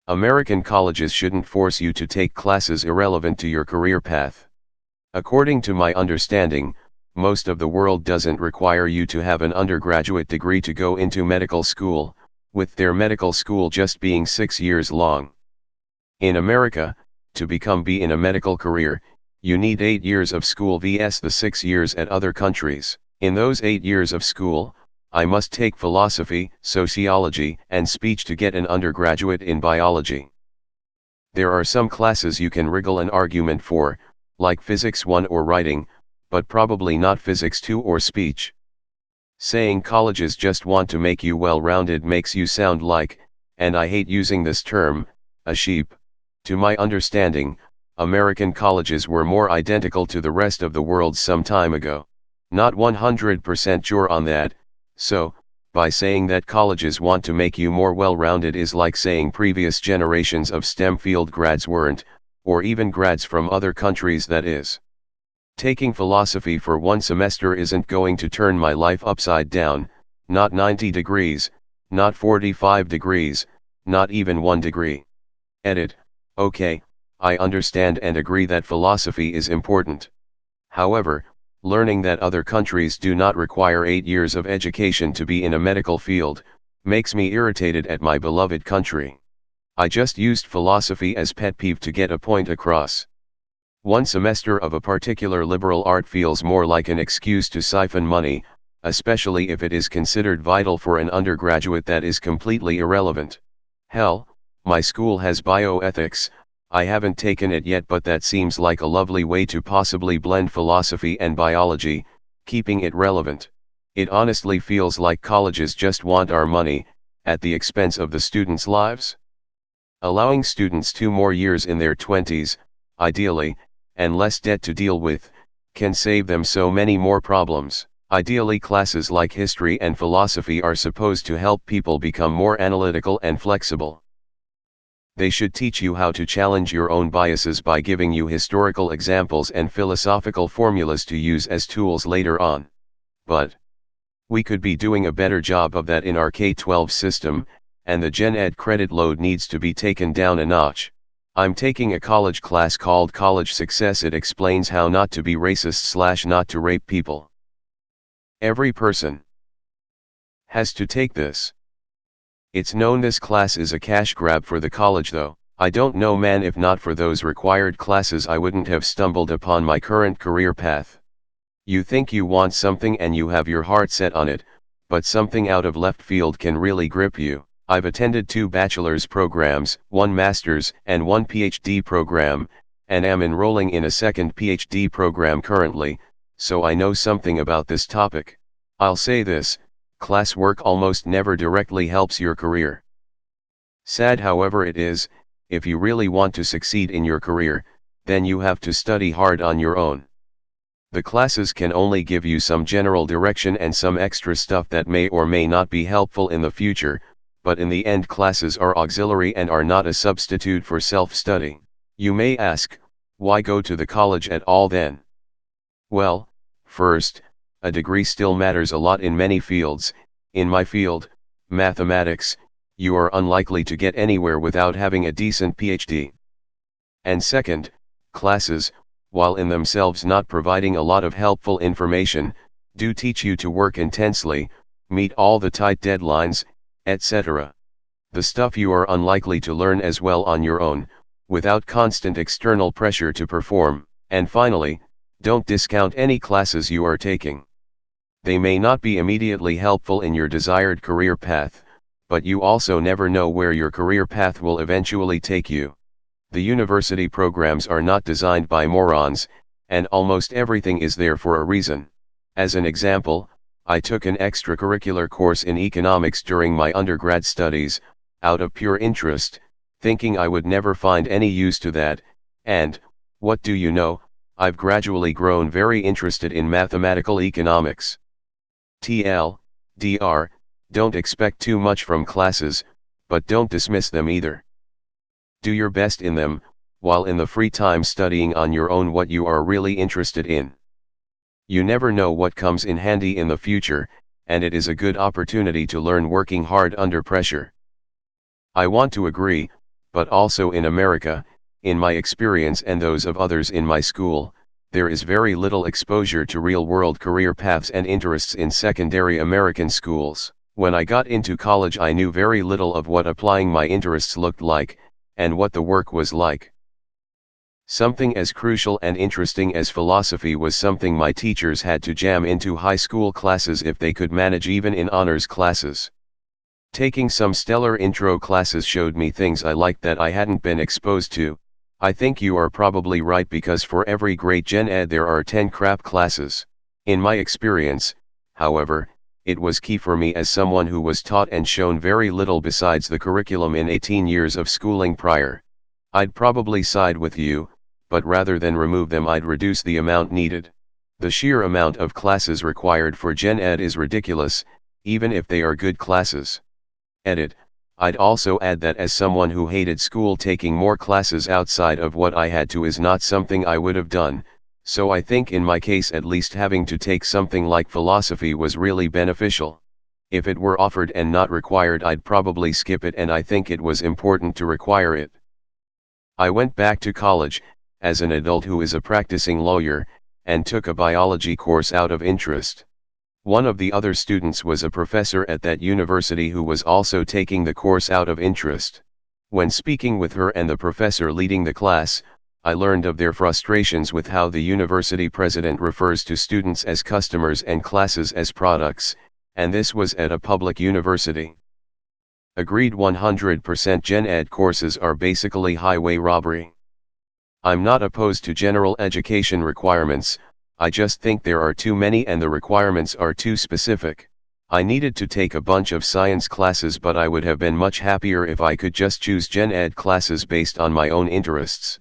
American colleges shouldn't force you to take classes irrelevant to your career path. According to my understanding, most of the world doesn't require you to have an undergraduate degree to go into medical school, with their medical school just being 6 years long. In America, to become B in a medical career, you need 8 years of school vs the 6 years at other countries. In those 8 years of school, I must take philosophy, sociology, and speech to get an undergraduate in biology. There are some classes you can wriggle an argument for, like Physics 1 or writing, but probably not Physics 2 or speech. Saying colleges just want to make you well-rounded makes you sound like, and I hate using this term, a sheep. To my understanding, American colleges were more identical to the rest of the world some time ago. Not 100% sure on that, so, by saying that colleges want to make you more well-rounded is like saying previous generations of STEM field grads weren't, or even grads from other countries that is. Taking philosophy for 1 semester isn't going to turn my life upside down, not 90 degrees, not 45 degrees, not even 1 degree. Edit. Okay, I understand and agree that philosophy is important. However, learning that other countries do not require 8 years of education to be in a medical field, makes me irritated at my beloved country. I just used philosophy as pet peeve to get a point across. 1 semester of a particular liberal art feels more like an excuse to siphon money, especially if it is considered vital for an undergraduate that is completely irrelevant. Hell, my school has bioethics. I haven't taken it yet, but that seems like a lovely way to possibly blend philosophy and biology, keeping it relevant. It honestly feels like colleges just want our money, at the expense of the students' lives. Allowing students 2 more years in their 20s, ideally, and less debt to deal with, can save them so many more problems. Ideally, classes like history and philosophy are supposed to help people become more analytical and flexible. They should teach you how to challenge your own biases by giving you historical examples and philosophical formulas to use as tools later on. But we could be doing a better job of that in our K-12 system, and the Gen Ed credit load needs to be taken down a notch. I'm taking a college class called College Success. It explains how not to be racist / not to rape people. Every person has to take this. It's known this class is a cash grab for the college though. I don't know man, if not for those required classes I wouldn't have stumbled upon my current career path. You think you want something and you have your heart set on it, but something out of left field can really grip you. I've attended 2 bachelor's programs, 1 master's and 1 PhD program, and am enrolling in a 2nd PhD program currently, so I know something about this topic. I'll say this: classwork almost never directly helps your career. Sad however it is, if you really want to succeed in your career, then you have to study hard on your own. The classes can only give you some general direction and some extra stuff that may or may not be helpful in the future, but in the end classes are auxiliary and are not a substitute for self-study. You may ask, why go to the college at all then? Well, first, a degree still matters a lot in many fields. In my field, mathematics, you are unlikely to get anywhere without having a decent PhD. And second, classes, while in themselves not providing a lot of helpful information, do teach you to work intensely, meet all the tight deadlines, etc. The stuff you are unlikely to learn as well on your own, without constant external pressure to perform. And finally, don't discount any classes you are taking. They may not be immediately helpful in your desired career path, but you also never know where your career path will eventually take you. The university programs are not designed by morons, and almost everything is there for a reason. As an example, I took an extracurricular course in economics during my undergrad studies, out of pure interest, thinking I would never find any use to that, and, what do you know, I've gradually grown very interested in mathematical economics. Dr. Don't expect too much from classes, but don't dismiss them either. Do your best in them, while in the free time studying on your own what you are really interested in. You never know what comes in handy in the future, and it is a good opportunity to learn working hard under pressure. I want to agree, but also in America, in my experience and those of others in my school, there is very little exposure to real-world career paths and interests in secondary American schools. When I got into college, I knew very little of what applying my interests looked like, and what the work was like. Something as crucial and interesting as philosophy was something my teachers had to jam into high school classes if they could manage, even in honors classes. Taking some stellar intro classes showed me things I liked that I hadn't been exposed to. I think you are probably right, because for every great gen ed there are 10 crap classes. In my experience, however, it was key for me, as someone who was taught and shown very little besides the curriculum in 18 years of schooling prior. I'd probably side with you, but rather than remove them, I'd reduce the amount needed. The sheer amount of classes required for gen ed is ridiculous, even if they are good classes. Edit. I'd also add that as someone who hated school, taking more classes outside of what I had to is not something I would have done, so I think in my case at least having to take something like philosophy was really beneficial. If it were offered and not required, I'd probably skip it, and I think it was important to require it. I went back to college, as an adult who is a practicing lawyer, and took a biology course out of interest. One of the other students was a professor at that university who was also taking the course out of interest. When speaking with her and the professor leading the class, I learned of their frustrations with how the university president refers to students as customers and classes as products, and this was at a public university. Agreed, 100% gen ed courses are basically highway robbery. I'm not opposed to general education requirements, I just think there are too many and the requirements are too specific. I needed to take a bunch of science classes, but I would have been much happier if I could just choose gen ed classes based on my own interests.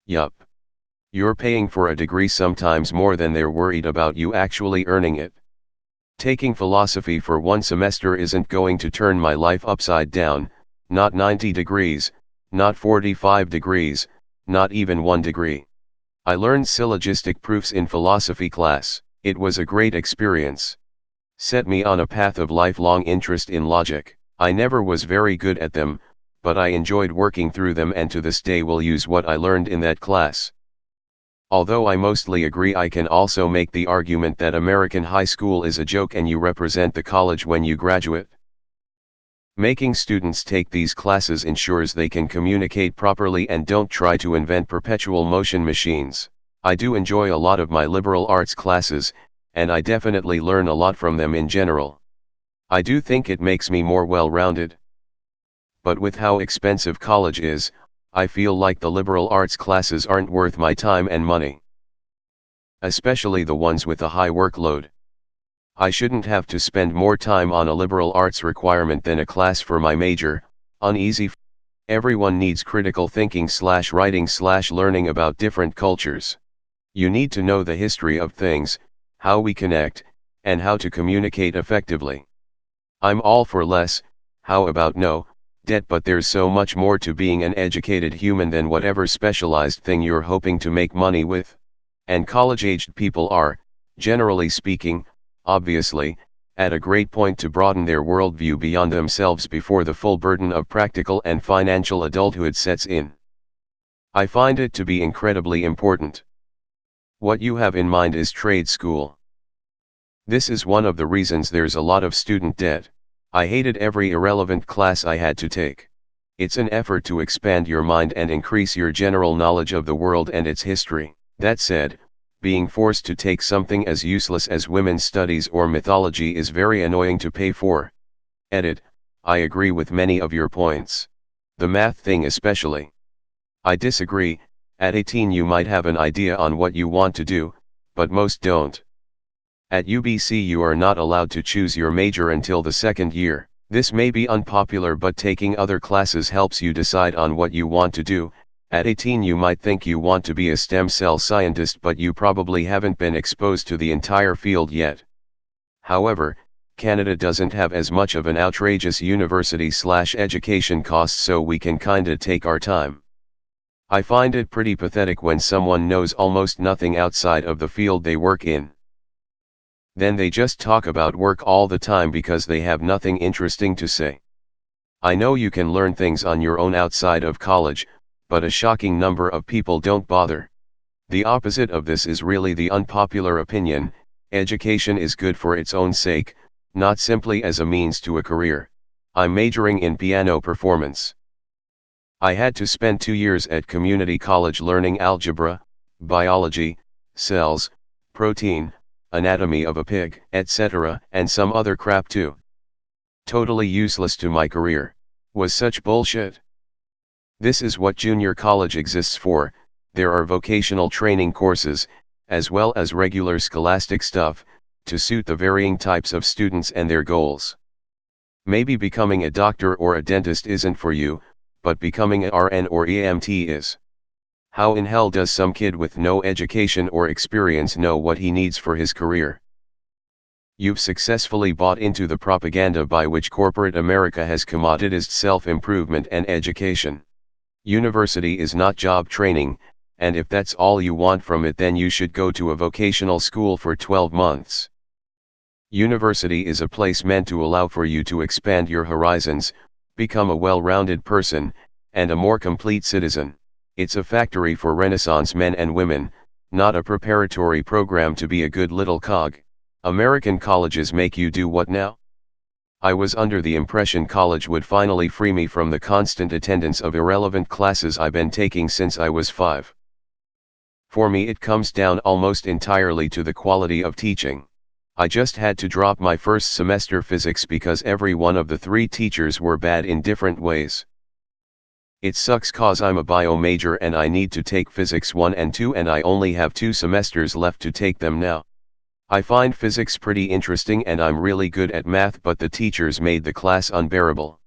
Yup. You're paying for a degree sometimes more than they're worried about you actually earning it. Taking philosophy for one semester isn't going to turn my life upside down, not 90 degrees, not 45 degrees, not even 1 degree. I learned syllogistic proofs in philosophy class. It was a great experience. Set me on a path of lifelong interest in logic. I never was very good at them, but I enjoyed working through them, and to this day will use what I learned in that class. Although I mostly agree, I can also make the argument that American high school is a joke and you represent the college when you graduate. Making students take these classes ensures they can communicate properly and don't try to invent perpetual motion machines. I do enjoy a lot of my liberal arts classes, and I definitely learn a lot from them in general. I do think it makes me more well-rounded. But with how expensive college is, I feel like the liberal arts classes aren't worth my time and money. Especially the ones with a high workload. I shouldn't have to spend more time on a liberal arts requirement than a class for my major. Uneasy. Everyone needs critical thinking / writing / learning about different cultures. You need to know the history of things, how we connect, and how to communicate effectively. I'm all for less, how about no, debt, but there's so much more to being an educated human than whatever specialized thing you're hoping to make money with. And college-aged people are, generally speaking, obviously, at a great point to broaden their worldview beyond themselves before the full burden of practical and financial adulthood sets in. I find it to be incredibly important. What you have in mind is trade school. This is one of the reasons there's a lot of student debt. I hated every irrelevant class I had to take. It's an effort to expand your mind and increase your general knowledge of the world and its history. That said, being forced to take something as useless as women's studies or mythology is very annoying to pay for. Edit. I agree with many of your points. The math thing especially. I disagree. At 18 you might have an idea on what you want to do, but most don't. At UBC you are not allowed to choose your major until the second year. This may be unpopular, but taking other classes helps you decide on what you want to do. At 18 you might think you want to be a stem cell scientist, but you probably haven't been exposed to the entire field yet. However, Canada doesn't have as much of an outrageous university / education cost, so we can kinda take our time. I find it pretty pathetic when someone knows almost nothing outside of the field they work in. Then they just talk about work all the time because they have nothing interesting to say. I know you can learn things on your own outside of college, but a shocking number of people don't bother. The opposite of this is really the unpopular opinion. Education is good for its own sake, not simply as a means to a career. I'm majoring in piano performance. I had to spend 2 years at community college learning algebra, biology, cells, protein, anatomy of a pig, etc., and some other crap too. Totally useless to my career. Was such bullshit. This is what junior college exists for. There are vocational training courses, as well as regular scholastic stuff, to suit the varying types of students and their goals. Maybe becoming a doctor or a dentist isn't for you, but becoming a RN or EMT is. How in hell does some kid with no education or experience know what he needs for his career? You've successfully bought into the propaganda by which corporate America has commoditized self-improvement and education. University is not job training, and if that's all you want from it, then you should go to a vocational school for 12 months. University is a place meant to allow for you to expand your horizons, become a well-rounded person, and a more complete citizen. It's a factory for Renaissance men and women, not a preparatory program to be a good little cog. American colleges make you do what now? I was under the impression college would finally free me from the constant attendance of irrelevant classes I've been taking since I was 5. For me, it comes down almost entirely to the quality of teaching. I just had to drop my first semester physics because every one of the 3 teachers were bad in different ways. It sucks cause I'm a bio major and I need to take physics 1 and 2 and I only have 2 semesters left to take them now. I find physics pretty interesting and I'm really good at math, but the teachers made the class unbearable.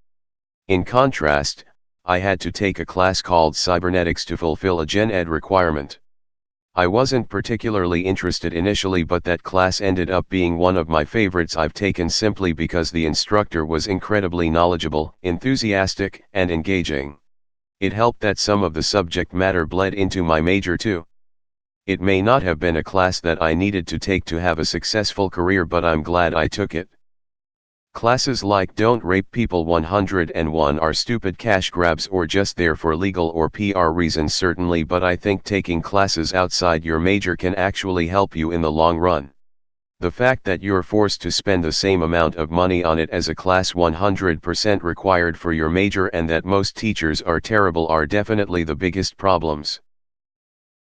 In contrast, I had to take a class called cybernetics to fulfill a gen ed requirement. I wasn't particularly interested initially, but that class ended up being one of my favorites I've taken simply because the instructor was incredibly knowledgeable, enthusiastic, and engaging. It helped that some of the subject matter bled into my major too. It may not have been a class that I needed to take to have a successful career, but I'm glad I took it. Classes like Don't Rape People 101 are stupid cash grabs or just there for legal or PR reasons certainly, but I think taking classes outside your major can actually help you in the long run. The fact that you're forced to spend the same amount of money on it as a class 100% required for your major and that most teachers are terrible are definitely the biggest problems.